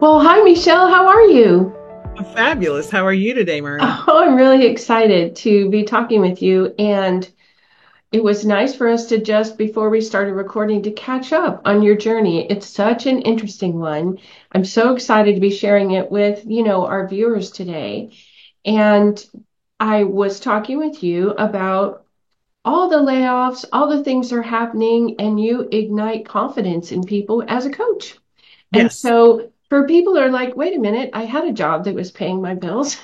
Well, hi, Michelle. How are you? Fabulous. How are you today, Myrna? Oh, I'm really excited to be talking with you. And it was nice for us to just, before we started recording, to catch up on your journey. It's such an interesting one. I'm so excited to be sharing it with, our viewers today. And I was talking with you about all the layoffs, all the things that are happening, and you ignite confidence in people as a coach. And Yes. so for people who are like, wait a minute, I had a job that was paying my bills.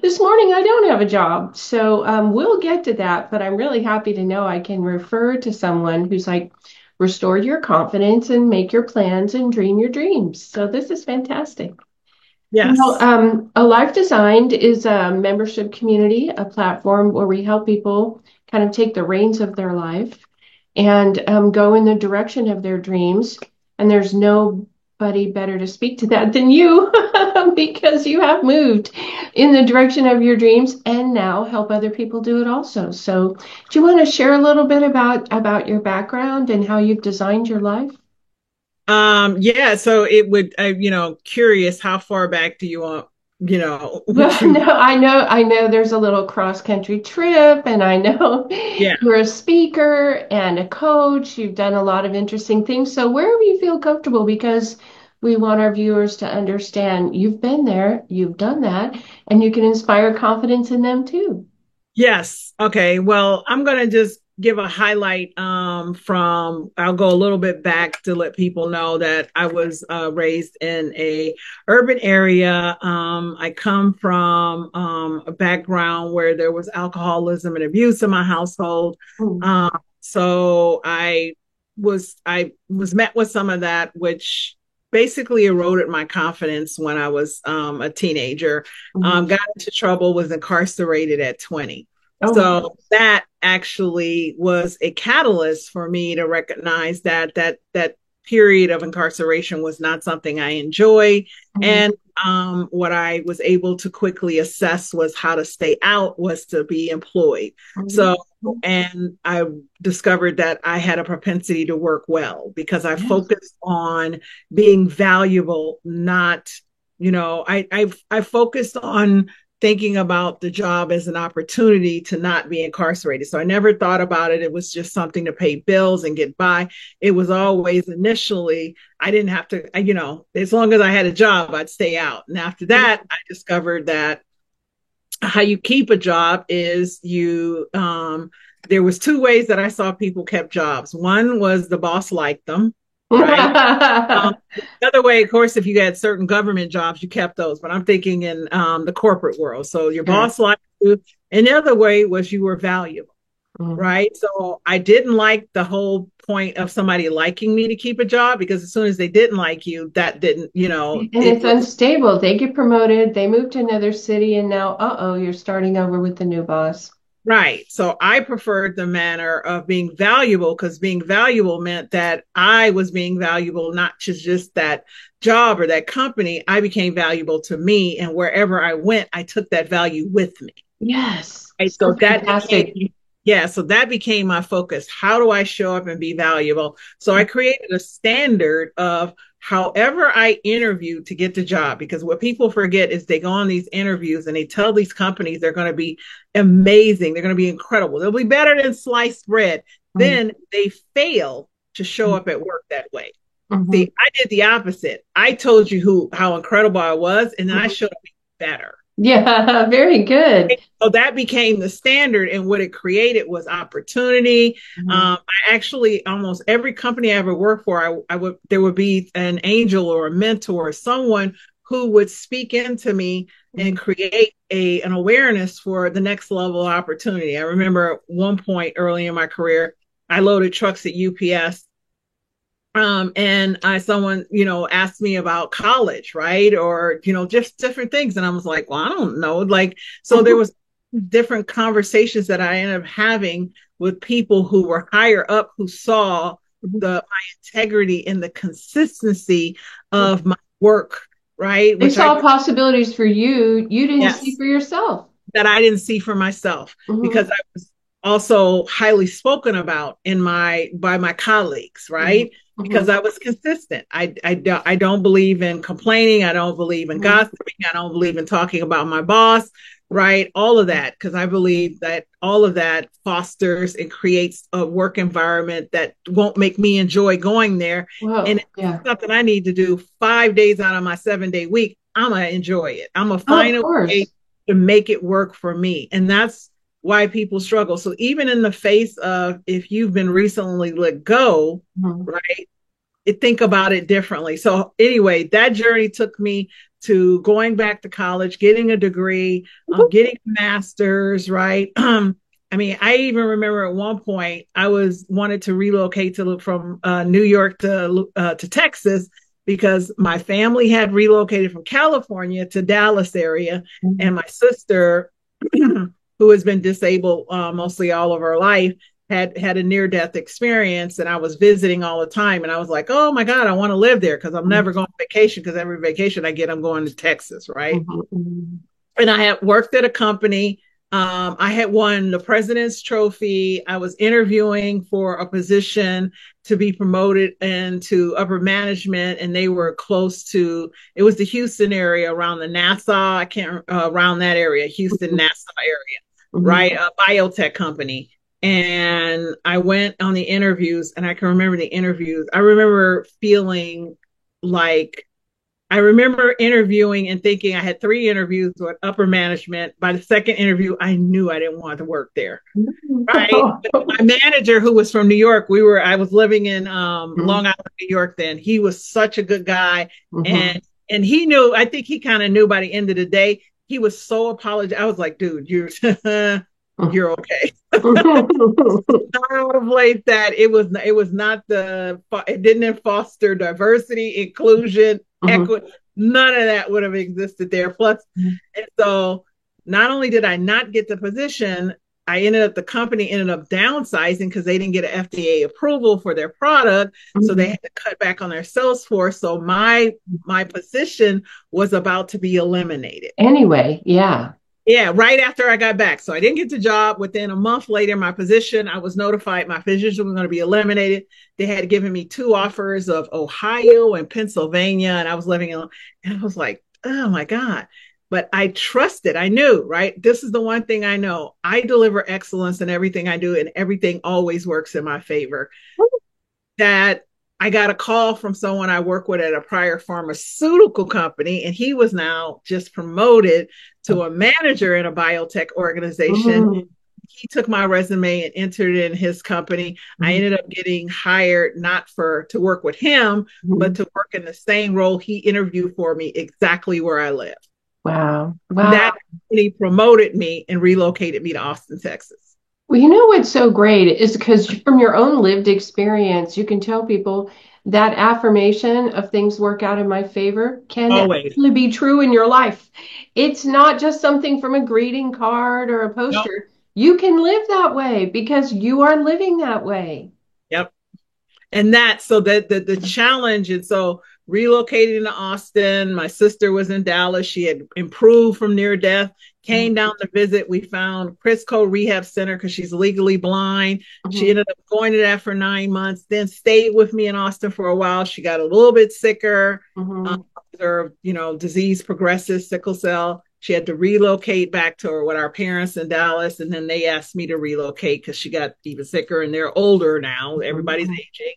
This morning, I don't have a job. So we'll get to that. But I'm really happy to know I can refer to someone who's like, restore your confidence and make your plans and dream your dreams. So this is fantastic. Well, Yes. Alive Designed is a membership community, a platform where we help people kind of take the reins of their life and go in the direction of their dreams. And there's nobody better to speak to that than you because you have moved in the direction of your dreams and now help other people do it also. So, do you want to share a little bit about your background and how you've designed your life? Yeah, so it would curious how far back do you want, Well, would you no, I know there's a little cross-country trip, and I know yeah. you're a speaker and a coach. You've done a lot of interesting things. So wherever you feel comfortable, because we want our viewers to understand you've been there, you've done that, and you can inspire confidence in them too. Yes. Okay. Well, I'm going to just give a highlight from I'll go a little bit back to let people know that I was raised in a urban area. I come from a background where there was alcoholism and abuse in my household. Mm. So I was met with some of that, which basically eroded my confidence when I was a teenager. Mhm. Got into trouble, was incarcerated at 20. Oh my So goodness. that actually was a catalyst for me to recognize that period of incarceration was not something I enjoy. Mhm. And what I was able to quickly assess was how to stay out was to be employed. Mhm. So, and I discovered that I had a propensity to work well because I Yes. focused on being valuable, not, I focused on thinking about the job as an opportunity to not be incarcerated. So I never thought about it. It was just something to pay bills and get by. It was always initially, I didn't have to, as long as I had a job, I'd stay out. And after that, I discovered that how you keep a job is there was two ways that I saw people kept jobs. One was the boss liked them, right? The other way, of course, if you had certain government jobs, you kept those. But I'm thinking in the corporate world. So your Sure. boss liked you. And the other way was you were valuable, Mhm. right? So I didn't like the whole point of somebody liking me to keep a job because as soon as they didn't like you, that didn't, And it it's was unstable. They get promoted, they move to another city, and now, uh-oh, you're starting over with the new boss. right. So I preferred the manner of being valuable because being valuable meant that I was being valuable, not just that job or that company. I became valuable to me. And wherever I went, I took that value with me. Yes, Right. so So that fantastic. became, yeah, so that became my focus. How do I show up and be valuable? So I created a standard of however I interview to get the job, because what people forget is they go on these interviews and they tell these companies they're going to be amazing, they're going to be incredible, they'll be better than sliced bread. Mhm. Then they fail to show up at work that way. Mhm. See, I did the opposite. I told you how incredible I was, and then I Mhm. showed up better. Yeah, very good. So that became the standard, and what it created was opportunity. Mhm. I actually almost every company I ever worked for, I would there would be an angel or a mentor or someone who would speak into me and Mhm. create an awareness for the next level of opportunity. I remember at one point early in my career, I loaded trucks at UPS, and someone asked me about college, right, or just different things, and I was like, well, I don't know, like, so there was different conversations that I ended up having with people who were higher up who saw Mhm. my integrity and the consistency of my work, right, They which I saw possibilities for you, you didn't see yes, for yourself. that I didn't see for myself because Mhm. I was also highly spoken about in my by my colleagues, Mhm. right? Because Mhm. I was consistent. I don't believe in complaining. I don't believe in Mhm. gossiping. I don't believe in talking about my boss, right? All of that, because I believe that all of that fosters and creates a work environment that won't make me enjoy going there. And Whoa. if it's Yeah. something I need to do 5 days out of my 7 day week, I'm gonna enjoy it. I'm gonna Oh, of find a way course. to make it work for me. And that's why people struggle. So even in the face of if you've been recently let go, Mhm. right? Think about it differently. So anyway, that journey took me to going back to college, getting a degree, getting a master's, right? I mean, I even remember at one point I was wanted to relocate to from New York to Texas because my family had relocated from California to Dallas area, Mhm. and my sister, who has been disabled mostly all of her life, had a near death experience, and I was visiting all the time, and I was like, oh my god, I want to live there because I'm never going on vacation, because every vacation I get I'm going to Texas, right? Mhm. Mhm. And I had worked at a company. I had won the President's Trophy. I was interviewing for a position to be promoted into upper management, and they were close to. It was the Houston area around the NASA. I can't around that area, Houston Mhm. NASA area, Mhm. right? A biotech company. And I went on the interviews, and I can remember the interviews. I remember feeling like I remember interviewing and thinking I had 3 interviews with upper management. By the second interview, I knew I didn't want to work there. Right. But my manager, who was from New York, I was living in Mhm. Long Island, New York then. He was such a good guy. And Mhm. and he knew, I think he kind of knew by the end of the day, he was so apologetic. I was like, dude, you're okay. Out of place that it was not it didn't foster diversity, inclusion, Mhm. equity. None of that would have existed there. Plus, and so not only did I not get the position, the company ended up downsizing because they didn't get an FDA approval for their product, so they Mhm. had to cut back on their sales force. So my position was about to be eliminated. Anyway, yeah. Yeah, right after I got back. So I didn't get the job. Within a month later, my position, I was notified my position was going to be eliminated. They had given me 2 offers of Ohio and Pennsylvania, and I was living in, and I was like, oh my God. But I trusted, I knew, right? This is the one thing I know. I deliver excellence in everything I do, and everything always works in my favor. That I got a call from someone I work with at a prior pharmaceutical company, and he was now just promoted to a manager in a biotech organization. Mhm. He took my resume and entered it in his company. I Mhm. ended up getting hired not for to work with him, but Mhm. to work in the same role he interviewed for me exactly where I live. Wow. And Wow. that he promoted me and relocated me to Austin, Texas. Well, you know what's so great is because from your own lived experience, you can tell people that affirmation of things work out in my favor can Always. actually be true in your life. It's not just something from a greeting card or a Yep. poster. You can live that way because you are living that way. Yep. And that so that the challenge, and so relocating to Austin, my sister was in Dallas, she had improved from near death, came down to visit. We found Crisco Rehab Center because she's legally blind. She Mhm. ended up going to that for 9 months, then stayed with me in Austin for a while. She got a little bit sicker. um, Mhm. her disease progresses, sickle cell. She had to relocate back to her with our parents in Dallas, and then they asked me to relocate because she got even sicker, and they're older now, everybody's Mhm. aging.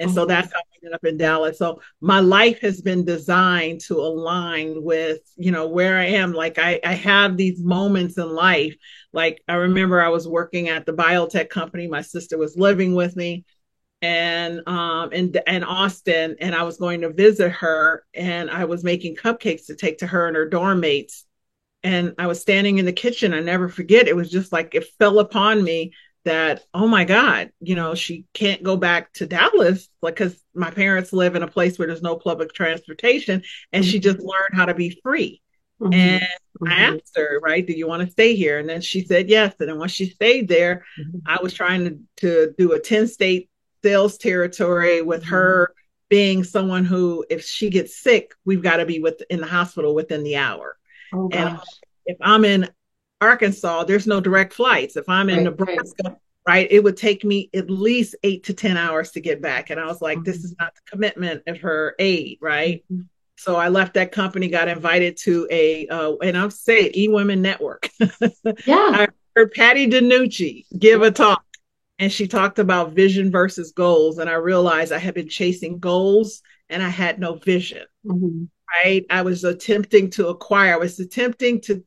And so Mhm. that's how I ended up in Dallas. So my life has been designed to align with, where I am. Like I have these moments in life. Like I remember I was working at the biotech company. My sister was living with me and in Austin, and I was going to visit her, and I was making cupcakes to take to her and her dorm mates, and I was standing in the kitchen. I never forget. It was just like it fell upon me that, oh my God, she can't go back to Dallas, like, because my parents live in a place where there's no public transportation, and she just Mhm. learned how to be free. And Mhm. I Mhm. asked her, right, do you want to stay here? And then she said yes. And then once she stayed there, Mhm. I was trying to do a 10-state sales territory with Mhm. her being someone who, if she gets sick, we've got to be in the hospital within the hour. Oh And gosh. if I'm in Arkansas, there's no direct flights. If I'm in Right, right. Nebraska, right, it would take me at least 8 to 10 hours to get back. And I was like, this is Mhm. not the commitment of her aid, right? Mhm. So I left that company, got invited to and I'll say it, eWomen Network. Yeah. I heard Patty DiNucci give a Yeah. talk, and she talked about vision versus goals. And I realized I had been chasing goals and I had no vision, Mhm. right? I was attempting to acquire, I was attempting to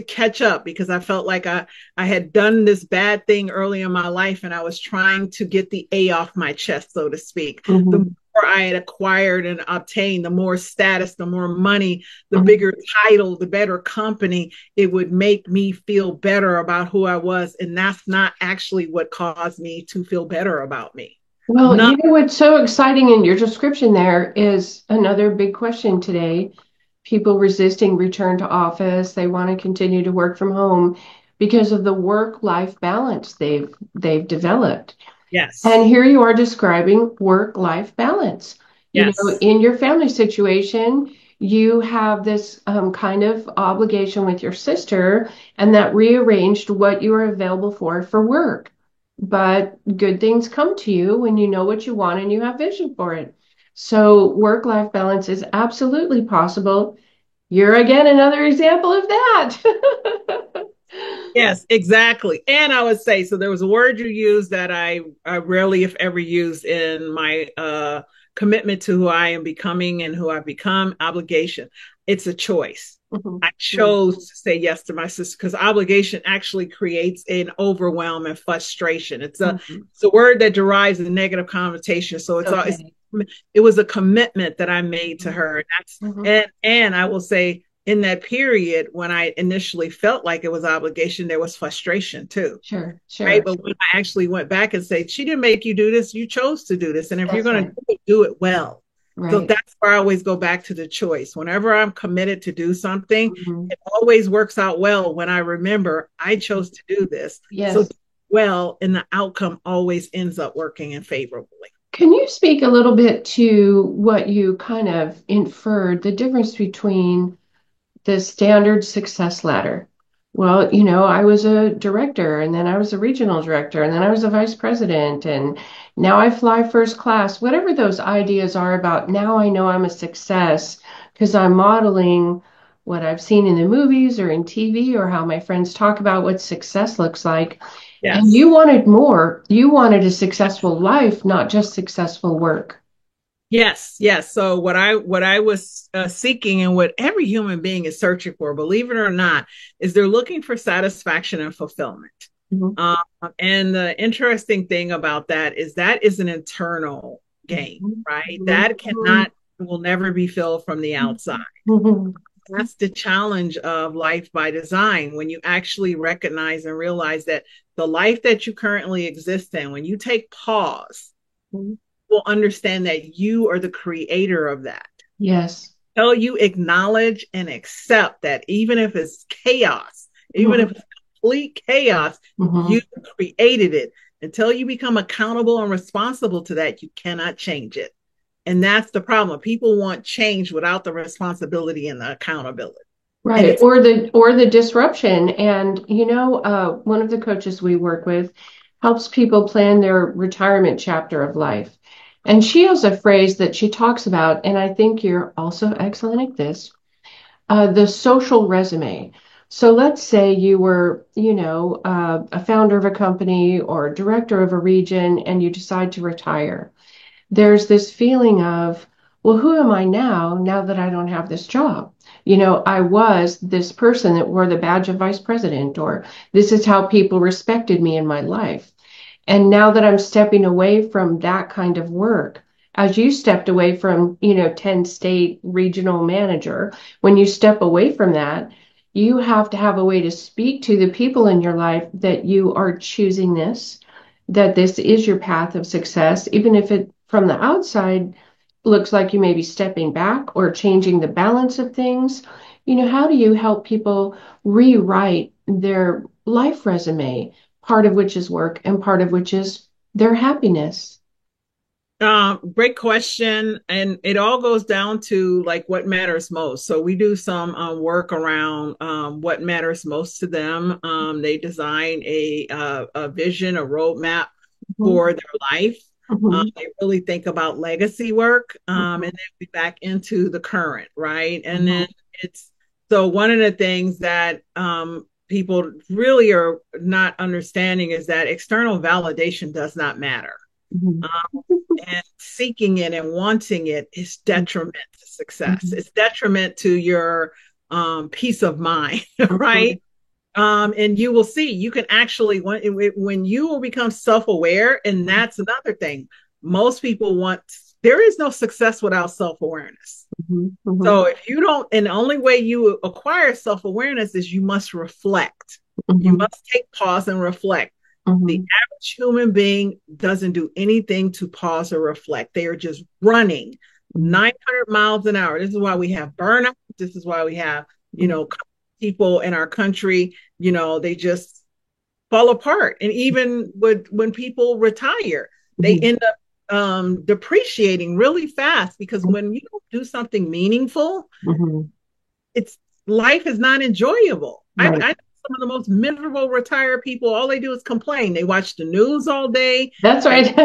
catch up because I felt like I had done this bad thing early in my life and I was trying to get the A off my chest, so to speak. The Mhm. more I had acquired and obtained, the more status, the more money, the Mhm. bigger title, the better company, it would make me feel better about who I was. And that's not actually what caused me to feel better about me. Well, Not you know what's so exciting in your description there is another big question today. People resisting return to office, they want to continue to work from home because of the work-life balance they've developed. And yes, here you are describing work-life balance. You know, yes. in your family situation, you have this kind of obligation with your sister, and that rearranged what you are available for work. But good things come to you when you know what you want and you have vision for it. So work-life balance is absolutely possible. You're again another example of that. Yes, exactly. And I would say, so there was a word you used that I rarely, if ever, use in my commitment to who I am becoming and who I've become, obligation. It's a choice. Mhm. I chose to say yes to my sister because obligation actually creates an overwhelm and frustration. Mhm. It's a word that derives a negative connotation. So Okay. it was a commitment that I made to her. And Mhm. and I will say in that period when I initially felt like it was obligation, there was frustration too. Sure, Right. sure. But when I actually went back and said, she didn't make you do this, you chose to do this. And if you're That's going to right. do it well. So Right. that's where I always go back to the choice. Whenever I'm committed to do something, Mhm. it always works out well when I remember I chose to do this. So Yes. well, and the outcome always ends up working in favorably. Can you speak a little bit to what you kind of inferred, the difference between the standard success ladder? Well, you know, I was a director and then I was a regional director and then I was a vice president and now I fly first class. Whatever those ideas are about, now I know I'm a success because I'm modeling what I've seen in the movies or in TV or how my friends talk about what success looks like. And Yes. you wanted more. You wanted a successful life, not just successful work. Yes, yes. So what I was seeking and what every human being is searching for, believe it or not, is they're looking for satisfaction and fulfillment. Mhm. Um, and the interesting thing about that is an internal gain, Mhm. right? Mhm. That cannot will never be filled from the outside. Mhm. That's the challenge of life by design. When you actually recognize and realize that the life that you currently exist in, when you take pause, Mhm. will understand that you are the creator of that. Yes. Until you acknowledge and accept that even if it's chaos, even if Mhm. it's complete chaos, you Mhm. created it. Until you become accountable and responsible to that, you cannot change it. And that's the problem. People want change without the responsibility and the accountability. And Right. it's Or the disruption. And you know, one of the coaches we work with helps people plan their retirement chapter of life. And she has a phrase that she talks about, and I think you're also excellent at this, the social resume. So let's say you were, you know, a founder of a company or director of a region, and you decide to retire. There's this feeling of, well, who am I now that I don't have this job? You know, I was this person that wore the badge of vice president, or this is how people respected me in my life. And now that I'm stepping away from that kind of work, as you stepped away from, you know, 10 state regional manager, when you step away from that, you have to have a way to speak to the people in your life that you are choosing this, that this is your path of success, even if it from the outside looks like you may be stepping back or changing the balance of things. You know, how do you help people rewrite their life resume, part of which is work and part of which is their happiness? Great question. And it all goes down to like what matters most. So we do some work around what matters most to them. They design a vision, a roadmap Mhm, for their life. mhm, They really think about legacy work, and mhm, then we back into the current, right? And then mhm, it's so one of the things that people really are not understanding is that external validation does not matter, mhm, and seeking it and wanting it is detriment to success. mhm, It's detriment to your peace of mind, mhm, right? And you will see you can actually when you will become self-aware, and that's another thing. Most people want there is no success without self-awareness. mhm, mhm, So if you don't, and the only way you acquire self-awareness is you must reflect. You mhm, must take pause and reflect. The mhm, average human being doesn't do anything to pause or reflect. They are just running mhm, 900 miles an hour. This is why we have burnout. This is why we have, you mhm, know, people in our country, they just fall apart. And even when people retire, they mhm, end up depreciating really fast because when you don't do something meaningful, mhm. it's life is not enjoyable. Right. I know some of the most miserable retired people, all they do is complain. They watch the news all day That's and right.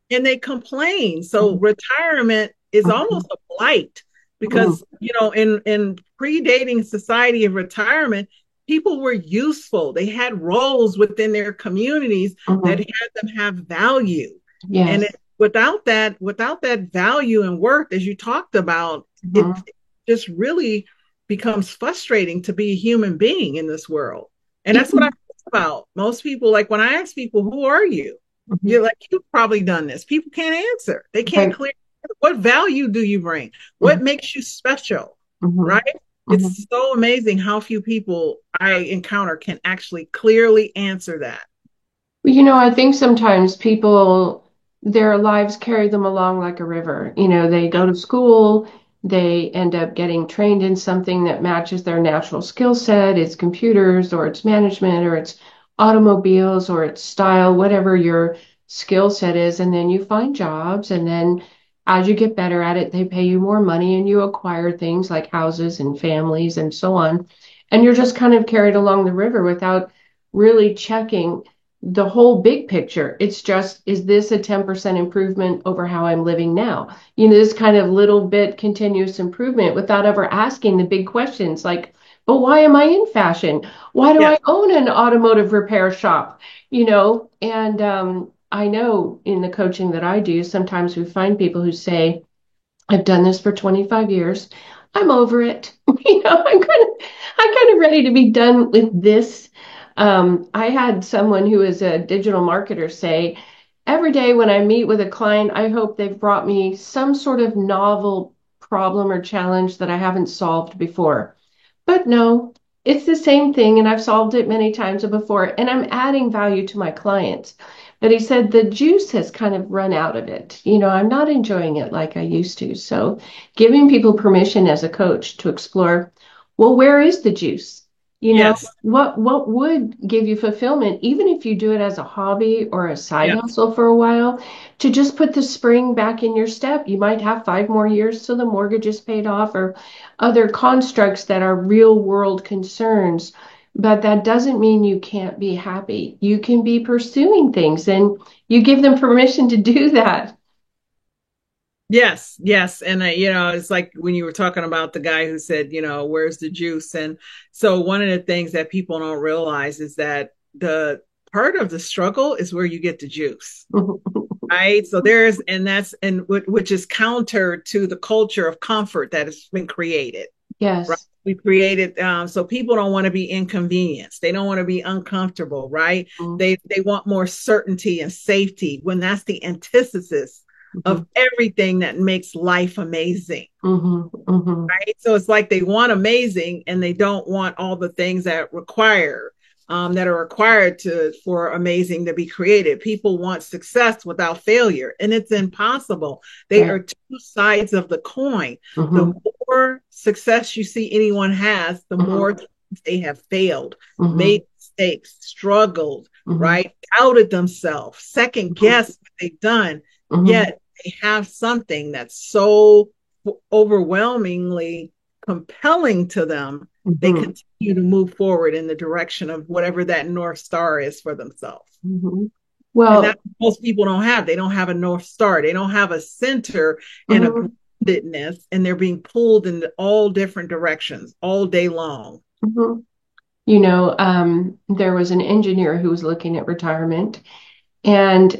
they complain. So retirement is almost a blight Mhm, because, in predating society of retirement, people were useful. They had roles within their communities that mhm. had them have value. And Yes. without that value and worth, as you talked about, it Mhm. just really becomes frustrating to be a human being in this world. And that's what I Even- think about. Most people, like when I ask people, who are you? mhm. You're like, you've probably done this. People can't answer. They can't Right. clear. What value do you bring? Mhm, What makes you special? mhm, Right? mhm. It's so amazing how few people I encounter can actually clearly answer that. Well, I think sometimes people, their lives carry them along like a river. They go to school, they end up getting trained in something that matches their natural skill set. It's computers, or it's management, or it's automobiles, or it's style, whatever your skill set is. And then you find jobs, and then as you get better at it, they pay you more money and you acquire things like houses and families and so on. And you're just kind of carried along the river without really checking the whole big picture. It's just, is this a 10% improvement over how I'm living now? This kind of little bit continuous improvement without ever asking the big questions like, but why am I in fashion? Why do I Yes, own an automotive repair shop? And I know in the coaching that I do, sometimes we find people who say, I've done this for 25 years. I'm over it. I'm kind of ready to be done with this. I had someone who is a digital marketer say, every day when I meet with a client, I hope they've brought me some sort of novel problem or challenge that I haven't solved before. But no, it's the same thing, and I've solved it many times before, and I'm adding value to my clients. But he said the juice has kind of run out of it. I'm not enjoying it like I used to. So giving people permission as a coach to explore, well, where is the juice? yes, What would give you fulfillment, even if you do it as a hobby or a side yes. hustle for a while, to just put the spring back in your step. You might have 5 more years till the mortgage is paid off, or other constructs that are real world concerns. But that doesn't mean you can't be happy. You can be pursuing things, and you give them permission to do that. Yes, yes. And it's like when you were talking about the guy who said, where's the juice? And so one of the things that people don't realize is that the part of the struggle is where you get the juice. Right. So which is counter to the culture of comfort that has been created. Right. Yes. We created so people don't want to be inconvenienced. They don't want to be uncomfortable, right? Mm-hmm. They want more certainty and safety when that's the antithesis of everything that makes life amazing. Mm-hmm. Mm-hmm. Right. So it's like they want amazing and they don't want all the things that are required to for amazing to be created. People want success without failure, and it's impossible. They Right. are two sides of the coin. The Mm-hmm. more success you see anyone has, the more Mm-hmm. times they have failed, Mm-hmm. made mistakes, struggled, Mm-hmm. right? Doubted themselves, second Mm-hmm. guessed what they've done. Hmm. yet they have something that's so overwhelmingly compelling to them. They Hmm. continue to move forward in the direction of whatever that North Star is for themselves. Hmm. And that Well, most people don't have. They don't have a North Star. They don't have a center and a mhm, groundedness, and they're being pulled in all different directions all day long. mhm. There was an engineer who was looking at retirement, and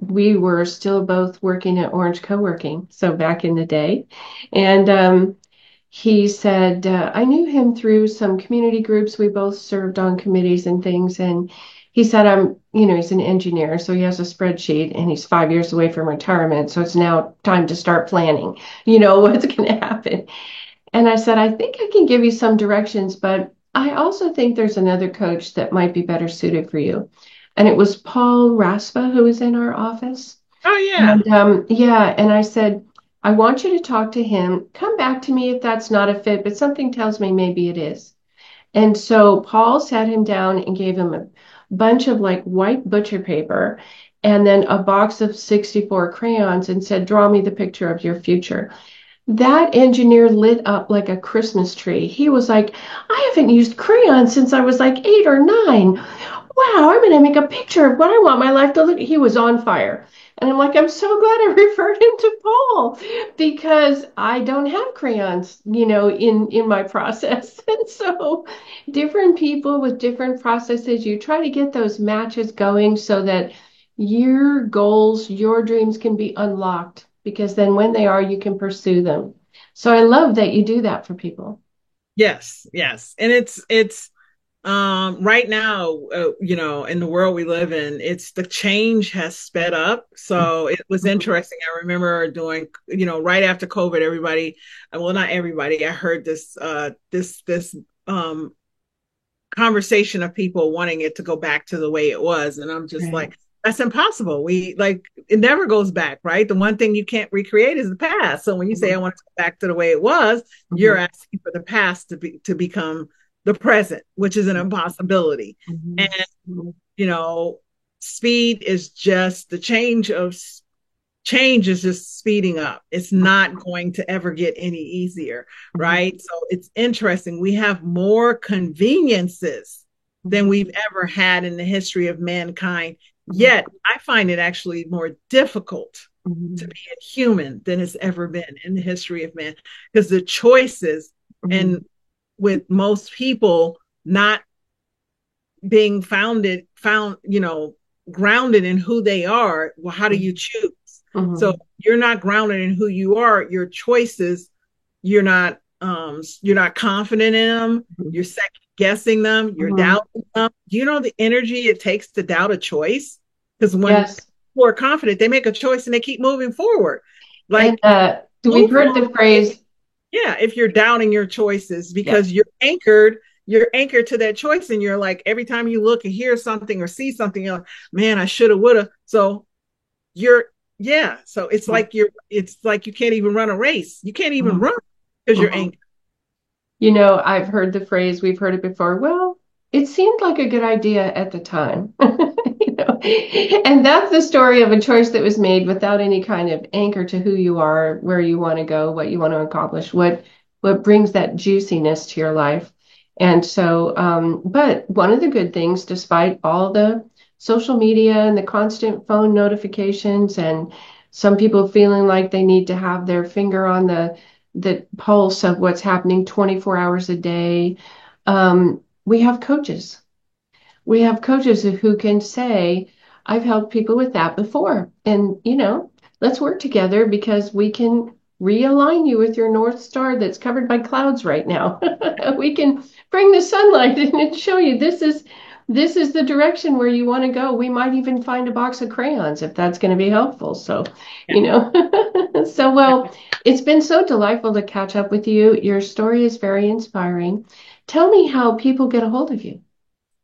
we were still both working at Orange Co-working, so back in the day. And he said, I knew him through some community groups. We both served on committees and things. And he said, he's an engineer, so he has a spreadsheet and he's 5 years away from retirement. So it's now time to start planning, what's going to happen. And I said, I think I can give you some directions, but I also think there's another coach that might be better suited for you. And it was Paul Raspa who was in our office. Oh yeah. And yeah, and I said, I want you to talk to him. Come back to me if that's not a fit, but something tells me maybe it is. And so Paul sat him down and gave him a bunch of like white butcher paper and then a box of 64 crayons and said, draw me the picture of your future. That engineer lit up like a Christmas tree. He was like, I haven't used crayons since I was like 8 or 9. Wow, I'm going to make a picture of what I want my life to look. He was on fire. And I'm like, I'm so glad I referred him to Paul because I don't have crayons, in my process. And so different people with different processes, you try to get those matches going so that your goals, your dreams can be unlocked because then when they are, you can pursue them. So I love that you do that for people. Yes, yes. And it's right now, in the world we live in, it's the change has sped up. So it was Mhm. interesting. I remember doing, right after COVID, everybody, well, not everybody, I heard this conversation of people wanting it to go back to the way it was. And I'm just Right. like, that's impossible. We like it never goes back, right? The one thing you can't recreate is the past. So when you say I Mhm. want to go back to the way it was, you're Mhm. asking for the past to become the present, which is an impossibility. And Mhm. Mhm. you know, speed is just the change is just speeding up. It's not going to ever get any easier, Mhm. right? So it's interesting. We have more conveniences than Mhm. we've ever had in the history of mankind. Mhm. Yet I find it actually more difficult to Mhm. be a human than it's ever been in the history of man because the choices and Mhm. with most people not being grounded in who they are, well, how do you choose? So Mhm. you're not grounded in who you are, your choices, you're not confident in them, Mhm. you're second guessing them, you're Mhm. doubting them. Do you know the energy it takes to doubt a choice? Because when Yes. people are confident, they make a choice and they keep moving forward. And Like we've move heard forward the phrase, yeah, if you're doubting your choices yeah. because you're anchored to that choice and you're like every time you look and hear something or see something you're like, man, I shoulda woulda. So you're yeah, so it's like you can't even run a race. You can't even Mhm. run because you're Mhm. anchored. I've heard the phrase, we've heard it before. Well, it seemed like a good idea at the time. And that's the story of a choice that was made without any kind of anchor to who you are, where you want to go, what you want to accomplish, what brings that juiciness to your life. And so, but one of the good things, despite all the social media and the constant phone notifications, and some people feeling like they need to have their finger on the pulse of what's happening 24 hours a day. We have coaches. We have coaches who can say, I've helped people with that before. And, let's work together because we can realign you with your North Star that's covered by clouds right now. We can bring the sunlight in and show you this is the direction where you want to go. We might even find a box of crayons if that's going to be helpful. So, Yeah. you know, so well, it's been so delightful to catch up with you. Your story is very inspiring. Tell me how people get a hold of you.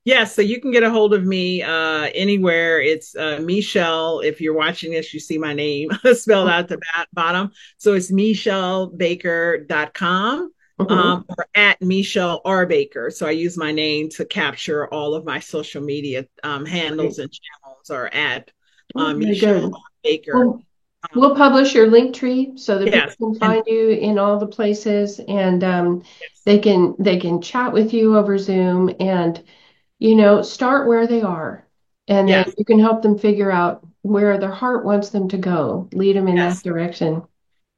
Yeah, so you can get a hold of me anywhere. It's Michelle. If you're watching this, you see my name spelled out at the bottom. So it's michellebaker.com Mhm. or at Michelle R. Baker. So I use my name to capture all of my social media handles Great. and channels are at Oh, very Michelle good. R. Baker. Well, Um, We'll publish your link tree so that people yes, can and find you in all the places, and yes, they can chat with you over Zoom, and start where they are, and then yes, you can help them figure out where their heart wants them to go. Lead them in that yes. direction. So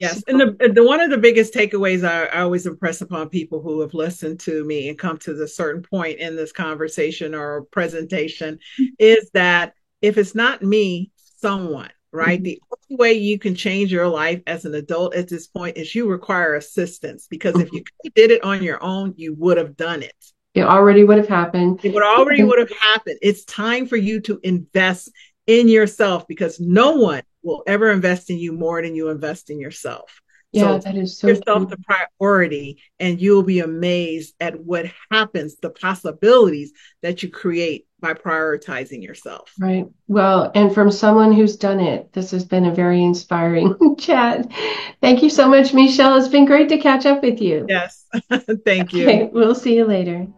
Yes, and the one of the biggest takeaways I always impress upon people who have listened to me and come to the certain point in this conversation or presentation is that if it's not me, someone, right? mhm, The only way you can change your life as an adult at this point is you require assistance because if you mhm. did it on your own, you would have done it. It already would have happened. It would have happened. It's time for you to invest in yourself because no one will ever invest in you more than you invest in yourself. Yeah, So that is make so yourself true. the priority and you'll be amazed at what happens, the possibilities that you create by prioritizing yourself. Right. Well, and from someone who's done it, this has been a very inspiring chat. Thank you so much, Michelle. It's been great to catch up with you. Yes. Thank you. Okay, we'll see you later.